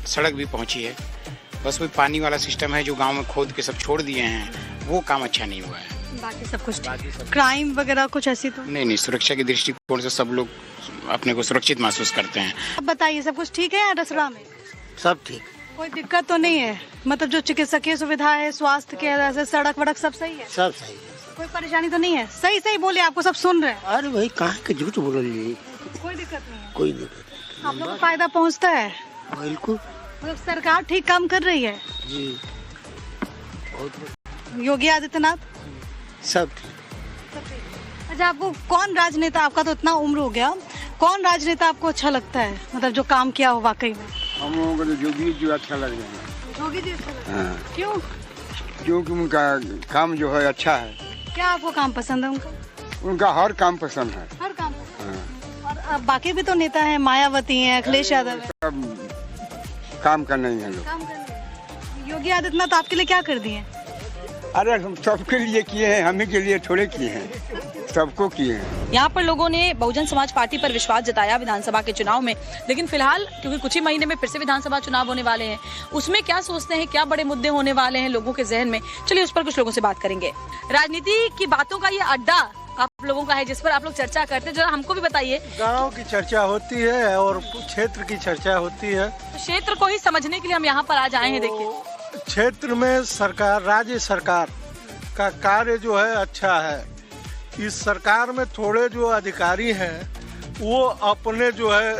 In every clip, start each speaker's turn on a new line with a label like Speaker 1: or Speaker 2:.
Speaker 1: सड़क भी पहुंची है। बस वही पानी वाला सिस्टम है जो गांव में खोद के सब छोड़ दिए हैं, वो काम अच्छा नहीं हुआ है।
Speaker 2: बाकी सब कुछ क्राइम वगैरह कुछ ऐसी तो
Speaker 1: नहीं, सुरक्षा के दृष्टिकोण से सब लोग अपने को सुरक्षित महसूस करते हैं।
Speaker 2: अब बताइए, सब कुछ ठीक है रसड़ा में?
Speaker 3: सब ठीक,
Speaker 2: कोई दिक्कत तो नहीं है? मतलब जो चिकित्सकीय सुविधा है, स्वास्थ्य के जैसे सड़क वड़क सब सही है?
Speaker 3: सब सही है।
Speaker 2: कोई परेशानी तो नहीं है? सही सही बोले, आपको सब सुन रहे हैं।
Speaker 3: अरे भाई कहाँ के झूठ बोल रही है?
Speaker 2: कोई दिक्कत नहीं है?
Speaker 3: कोई दिक्कत
Speaker 2: आप लोग को फायदा पहुंचता है?
Speaker 3: बिल्कुल।
Speaker 2: मतलब सरकार ठीक काम कर रही है?
Speaker 3: जी बहुत।
Speaker 2: योगी आदित्यनाथ
Speaker 3: सब ठीक।
Speaker 2: अच्छा, आपको कौन राजनेता, आपका तो इतना उम्र हो गया, कौन राजनेता आपको अच्छा लगता है, मतलब जो काम किया हो वाकई में?
Speaker 4: हम लोगों को तो योगी जी अच्छा लग रहा है।
Speaker 2: योगी जी अच्छा लगता है?
Speaker 4: हाँ।
Speaker 2: क्यों?
Speaker 4: क्योंकि उनका काम जो है अच्छा है।
Speaker 2: क्या आपको काम पसंद है उनका?
Speaker 4: उनका हर काम पसंद है।
Speaker 2: हर काम पसंद है। और अब बाकी भी तो नेता हैं, मायावती हैं, अखिलेश यादव है।
Speaker 4: सब काम का नहीं है लोग।
Speaker 2: काम कर रहे हैं। योगी आदित्यनाथ आपके लिए क्या कर दिए?
Speaker 4: अरे हम सबके लिए किए हैं, हम ही के लिए थोड़े किए हैं, सबको किए हैं।
Speaker 5: यहाँ पर लोगों ने बहुजन समाज पार्टी पर विश्वास जताया विधानसभा के चुनाव में, लेकिन फिलहाल क्योंकि कुछ ही महीने में फिर से विधानसभा चुनाव होने वाले हैं, उसमें क्या सोचते हैं, क्या बड़े मुद्दे होने वाले हैं लोगों के जहन में, चलिए उस पर कुछ लोगों से बात करेंगे। राजनीति की बातों का ये अड्डा आप लोगों का है जिस पर आप लोग चर्चा करते हैं, जरा हमको भी बताइए।
Speaker 6: गाँव की चर्चा होती है और क्षेत्र की चर्चा होती है।
Speaker 5: तो क्षेत्र को ही समझने के लिए हम यहाँ पर आज आए हैं। देखिए,
Speaker 6: क्षेत्र में सरकार, राज्य सरकार का कार्य जो है अच्छा है। इस सरकार में थोड़े जो अधिकारी हैं वो अपने जो है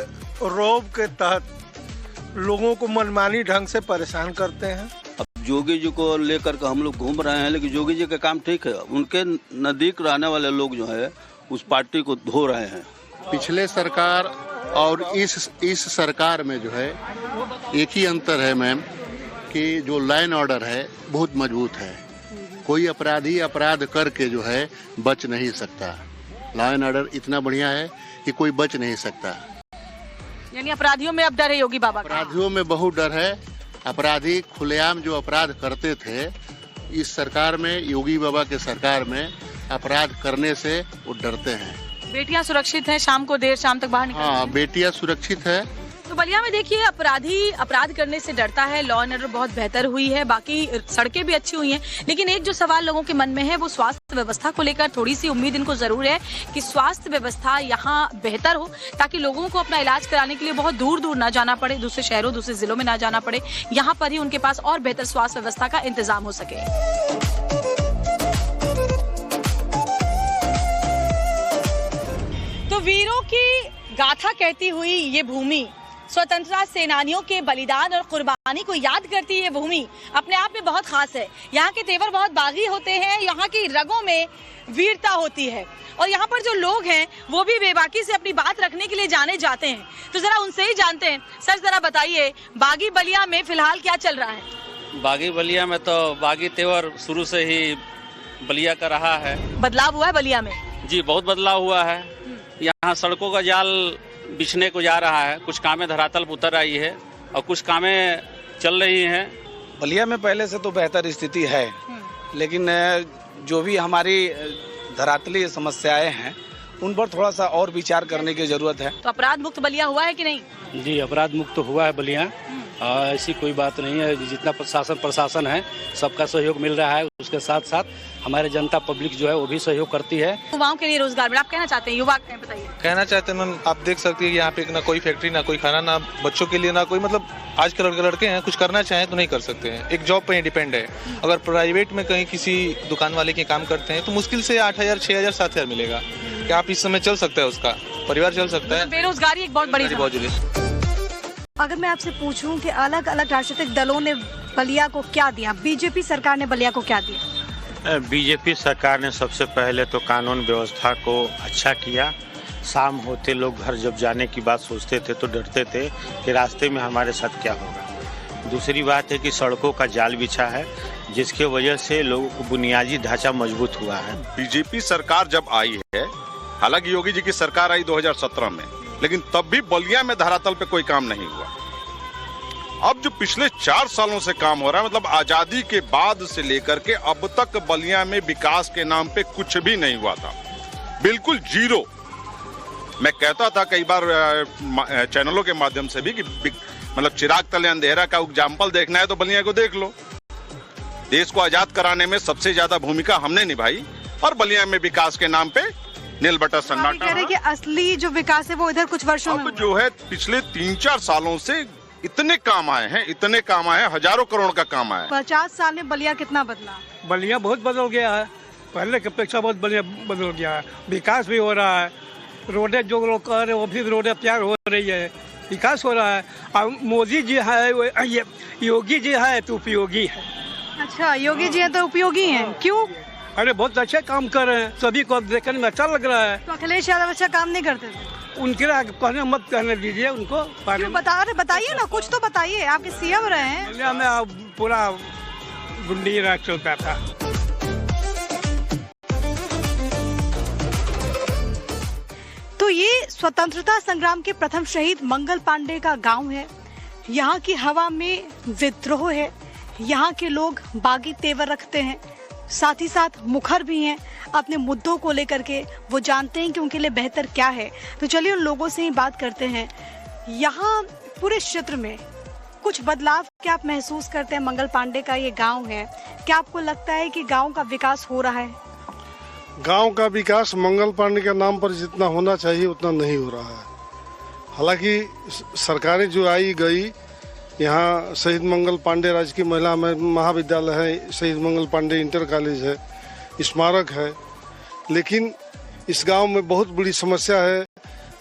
Speaker 6: रौब के तहत लोगों को मनमानी ढंग से परेशान करते हैं।
Speaker 7: अब योगी जी को लेकर के हम लोग घूम रहे हैं, लेकिन योगी जी का काम ठीक है। उनके नजदीक रहने वाले लोग जो है उस पार्टी को धो रहे हैं।
Speaker 8: पिछले सरकार और इस सरकार में जो है एक ही अंतर है मैम, कि जो लाइन ऑर्डर है बहुत मजबूत है। कोई अपराधी अपराध करके जो है बच नहीं सकता। लाइन ऑर्डर इतना बढ़िया है कि कोई बच नहीं सकता।
Speaker 5: यानी अपराधियों में अब डर है योगी बाबा का?
Speaker 8: अपराधियों में बहुत डर है। अपराधी खुलेआम जो अपराध करते थे, इस सरकार में, योगी बाबा के सरकार में अपराध करने से वो डरते हैं।
Speaker 5: बेटियां सुरक्षित हैं, शाम को देर शाम तक बाहर निकलती हैं?
Speaker 8: हाँ, बेटियां सुरक्षित है।
Speaker 5: तो बलिया में देखिए, अपराधी अपराध करने से डरता है, लॉ एंड ऑर्डर बहुत बेहतर हुई है, बाकी सड़कें भी अच्छी हुई हैं, लेकिन एक जो सवाल लोगों के मन में है वो स्वास्थ्य व्यवस्था को लेकर थोड़ी सी उम्मीद इनको जरूर है कि स्वास्थ्य व्यवस्था यहाँ बेहतर हो, ताकि लोगों को अपना इलाज कराने के लिए बहुत दूर दूर ना जाना पड़े, दूसरे शहरों दूसरे जिलों में ना जाना पड़े, यहाँ पर ही उनके पास और बेहतर स्वास्थ्य व्यवस्था का इंतजाम हो सके। तो वीरों की गाथा कहती हुई ये भूमि, स्वतंत्रता सेनानियों के बलिदान और कुर्बानी को याद करती है भूमि, अपने आप में बहुत खास है। यहाँ के तेवर बहुत बागी होते हैं, यहाँ की रगों में वीरता होती है, और यहाँ पर जो लोग हैं वो भी बेबाकी से अपनी बात रखने के लिए जाने जाते हैं। तो जरा उनसे ही जानते हैं। सर जरा बताइए, बागी बलिया में फिलहाल क्या चल रहा है?
Speaker 9: बागी बलिया में तो बागी तेवर शुरू से ही बलिया का रहा है।
Speaker 5: बदलाव हुआ है बलिया में?
Speaker 9: जी, बहुत बदलाव हुआ है। यहाँ सड़कों का जाल बिछने को जा रहा है, कुछ कामें धरातल पर उतर आई है और कुछ कामें चल रही हैं।
Speaker 10: बलिया में पहले से तो बेहतर स्थिति है, लेकिन जो भी हमारी धरातली समस्याएं हैं उन पर थोड़ा सा और विचार करने की जरूरत है।
Speaker 5: तो अपराध मुक्त बलिया हुआ है कि नहीं?
Speaker 11: जी, अपराध मुक्त हुआ है बलिया, ऐसी कोई बात नहीं है। जितना प्रशासन है सबका सहयोग मिल रहा है, उसके साथ साथ हमारे जनता पब्लिक जो है वो भी सहयोग करती है।
Speaker 5: युवाओं के लिए रोजगार में आप कहना चाहते हैं? युवा बताइए।
Speaker 12: कहना चाहते हैं मैम, आप देख सकती है कि यहाँ पे ना कोई फैक्ट्री, ना कोई खाना, ना बच्चों के लिए, ना कोई, मतलब आज के लड़के हैं कुछ करना चाहें तो नहीं कर सकते हैं, एक जॉब पे ही डिपेंड है। अगर प्राइवेट में कहीं किसी दुकान वाले के काम करते हैं तो मुश्किल से 8,000, 6,000, 7,000 मिलेगा। क्या आप इस समय चल सकता है, उसका परिवार चल सकता है?
Speaker 5: बेरोजगारी एक बहुत बड़ी
Speaker 2: अगर मैं आपसे पूछूं कि अलग अलग राजनीतिक दलों ने बलिया को क्या दिया, बीजेपी सरकार ने बलिया को क्या दिया?
Speaker 13: बीजेपी सरकार ने सबसे पहले तो कानून व्यवस्था को अच्छा किया। शाम होते लोग घर जब जाने की बात सोचते थे तो डरते थे कि रास्ते में हमारे साथ क्या होगा। दूसरी बात है कि सड़कों का जाल बिछा है, जिसके वजह से लोगों को बुनियादी ढांचा मजबूत हुआ है।
Speaker 14: बीजेपी सरकार जब आई है, हालांकि योगी जी की सरकार आई 2017 में, लेकिन तब भी बलिया में धरातल पे कोई काम नहीं हुआ। अब जो पिछले 4 सालों से काम हो रहा है, मतलब आजादी के बाद से लेकर के अब तक बलिया में विकास के नाम पे कुछ भी नहीं हुआ था, बिल्कुल जीरो। मैं कहता था कई बार चैनलों के माध्यम से भी कि मतलब चिराग तले अंधेरा का एग्जाम्पल देखना है तो बलिया को देख लो। देश को आजाद कराने में सबसे ज्यादा भूमिका हमने निभाई और बलिया में विकास के नाम पे नील बटा सन्नाटा।
Speaker 2: कह रहे कि असली जो विकास है वो इधर कुछ वर्षों में
Speaker 14: जो है पिछले 3-4 सालों से इतने काम आए हैं, इतने काम आए हैं, हजारों करोड़ का काम आया है।
Speaker 2: 50 साल में बलिया कितना बदला?
Speaker 15: बलिया बहुत बदल गया है, पहले की अपेक्षा बहुत बलिया बदल गया है। विकास भी हो रहा है, रोडें जो लोग कह रहे हैं वो भी रोडें तैयार हो रही है, विकास हो रहा है। और मोदी जी है, योगी जी है तो उपयोगी है।
Speaker 2: अच्छा, योगी जी हैं तो उपयोगी हैं, क्यों?
Speaker 15: अरे बहुत अच्छे काम कर रहे हैं, सभी को देखने में अच्छा लग रहा है।
Speaker 2: तो अखिलेश यादव अच्छा काम नहीं करते थे?
Speaker 15: उनके कहने मत कहने दीजिए उनको।
Speaker 2: क्यों बताइए ना, कुछ तो बताइए, आपके सीएम रहे हैं।
Speaker 15: में पूरा गुंडी राज चलता था।
Speaker 2: तो ये स्वतंत्रता संग्राम के प्रथम शहीद मंगल पांडे का गांव है। यहाँ की हवा में विद्रोह है, यहाँ के लोग बागी तेवर रखते हैं, साथ ही साथ मुखर भी हैं अपने मुद्दों को लेकर के। वो जानते हैं कि उनके लिए बेहतर क्या है। तो चलिए उन लोगों से ही बात करते हैं। यहाँ पूरे क्षेत्र में कुछ बदलाव क्या आप महसूस करते हैं? मंगल पांडे का ये गांव है, क्या आपको लगता है कि गांव का विकास हो रहा है?
Speaker 6: गांव का विकास मंगल पांडे के नाम पर जितना होना चाहिए उतना नहीं हो रहा है। हालांकि सरकारें जो आई गई, यहाँ शहीद मंगल पांडे राजकीय महिला महाविद्यालय है, शहीद मंगल पांडे इंटर कॉलेज है, स्मारक है, लेकिन इस गांव में बहुत बड़ी समस्या है,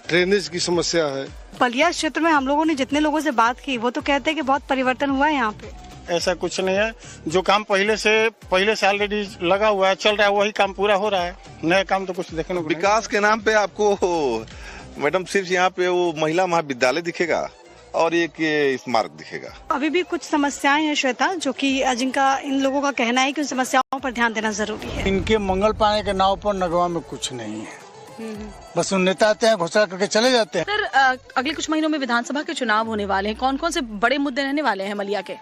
Speaker 6: ड्रेनेज की समस्या है।
Speaker 2: बलिया क्षेत्र में हम लोगों ने जितने लोगों से बात की वो तो कहते हैं कि बहुत परिवर्तन हुआ है यहाँ पे।
Speaker 16: ऐसा कुछ नहीं है, जो काम पहले से ऑलरेडी लगा हुआ है, चल रहा है, वही काम पूरा हो रहा है। नया काम तो कुछ देखने को
Speaker 17: विकास के नाम पे आपको मैडम सिर्फ यहाँ पे वो महिला महाविद्यालय दिखेगा और एक स्मारक दिखेगा।
Speaker 2: अभी भी कुछ समस्याएं हैं श्वेता, जो कि जिनका इन लोगों का कहना है कि उन समस्याओं पर ध्यान देना जरूरी है।
Speaker 18: इनके मंगल पांडे के नाव पर नगवा में कुछ नहीं है, बस उन नेता आते हैं, घोषणा करके चले जाते हैं।
Speaker 5: सर, अगले कुछ महीनों में विधानसभा के चुनाव होने वाले हैं, कौन कौन से बड़े मुद्दे रहने वाले हैं बलिया के?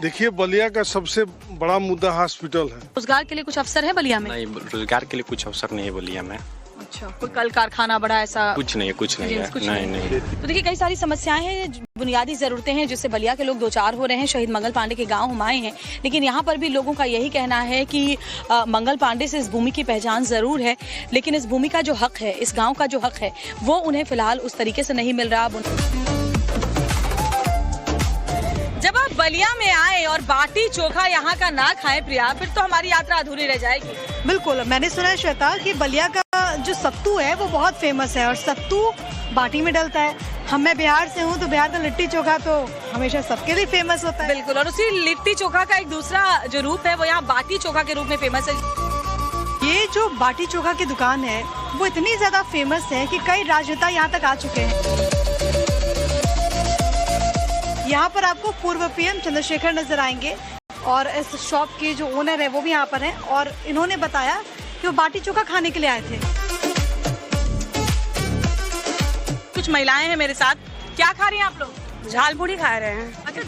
Speaker 6: देखिए, बलिया का सबसे बड़ा मुद्दा हॉस्पिटल है।
Speaker 5: रोजगार के लिए कुछ अवसर है बलिया में?
Speaker 13: नहीं, रोजगार के लिए कुछ अवसर नहीं है बलिया में।
Speaker 5: अच्छा, कोई कल कारखाना बड़ा ऐसा?
Speaker 13: कुछ नहीं है, नहीं।
Speaker 5: तो देखिए, कई सारी समस्याएं हैं, बुनियादी जरूरतें हैं जिससे बलिया के लोग दो चार हो रहे हैं। शहीद मंगल पांडे के गांव हम आए हैं, लेकिन यहाँ पर भी लोगों का यही कहना है कि मंगल पांडे से इस भूमि की पहचान जरूर है, लेकिन इस भूमि का जो हक है, इस गाँव का जो हक है, वो उन्हें फिलहाल उस तरीके से नहीं मिल रहा। जब आप बलिया में आए और बाटी चोखा यहाँ का ना खाएं प्रिया, फिर तो हमारी यात्रा अधूरी रह जाएगी।
Speaker 2: बिल्कुल, मैंने सुना है श्वेता कि बलिया का जो सत्तू है वो बहुत फेमस है और सत्तू बाटी में डलता है। मैं बिहार से हूँ तो बिहार का लिट्टी चोखा तो हमेशा सबके लिए फेमस होता है।
Speaker 5: बिल्कुल, और उसी लिट्टी चोखा का एक दूसरा जो रूप है वो यहाँ बाटी चोखा के रूप में फेमस है।
Speaker 2: ये जो बाटी चोखा की दुकान है वो इतनी ज्यादा फेमस है कि कई राजनेता यहाँ तक आ चुके हैं। यहाँ पर आपको पूर्व पीएम चंद्रशेखर नजर आएंगे और इस शॉप के जो ओनर है वो भी यहाँ पर हैं और इन्होंने बताया कि वो बाटी चोखा खाने के लिए आए थे।
Speaker 5: कुछ महिलाएं हैं मेरे साथ, क्या खा रही हैं आप लोग?
Speaker 19: झालपुरी खा रहे हैं।
Speaker 5: अच्छा,